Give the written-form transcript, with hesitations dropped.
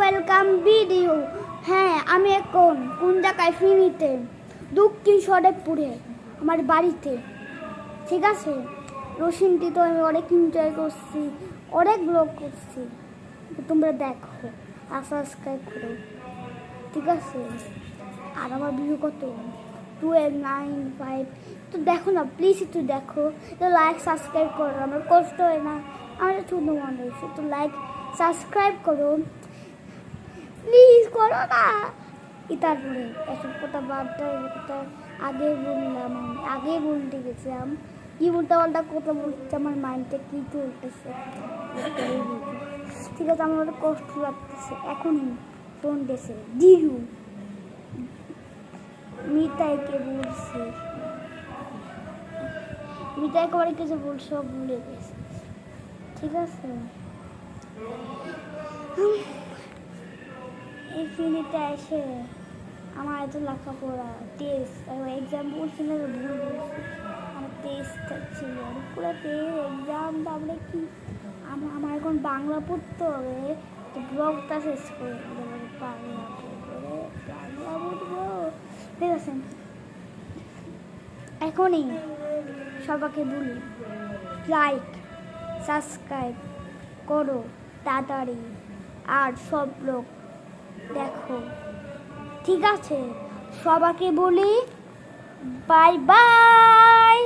Welcome video. হ্যাঁ, আমি এখন কোন জায়গায় ফিরিতে দক্ষিণ শরৎপুরে আমার বাড়িতে, ঠিক আছে। রসিনটি তো আমি অনেক এনজয় করছি, অনেক ব্লগ করছি, তোমরা দেখো আর সাবস্ক্রাইব করো, ঠিক আছে। আর আমার ভিডিও কত 295, তো দেখো না প্লিজ, একটু দেখো, তো লাইক সাবস্ক্রাইব করো, আমার কষ্ট হয় না, আমার ছোটো মানুষ, তো লাইক সাবস্ক্রাইব করো প্লিজ, করো না। তারপরে এসব কথা বাদটা কথা আগে বললাম, আমি আগে বলতে গেছিলাম, কি বলতে পাল্টা কথা বলতে আমার মাইন্ডটা কী চলতেছে, ঠিক আছে। আমার অনেক কষ্ট লাগতেছে এখনই। ফোন দিয়েছে দিরু, মিতাইকে বলছে, মিতাইকে অনেক কিছু বলছে, সব ভুলে গেছে, ঠিক আছে। এই ফিনিতে এসে আমার এত লেখাপড়া টেস্ট এক্সাম বলছিল, ভুল বলছি, আমার টেস্ট ছিল পুরো টেস্ট এক্সাম। তারপরে কি আমার এখন বাংলা পড়তে হবে, তো ব্লগটা শেষ করে বাংলা পড়বে, বাংলা পড়বো, ঠিক আছে। এখনই সবাইকে বলি লাইক সাবস্ক্রাইব করো তাড়াতাড়ি, আর সব লোক দেখো, ঠিক আছে। সবাইকে বলি বাই বাই।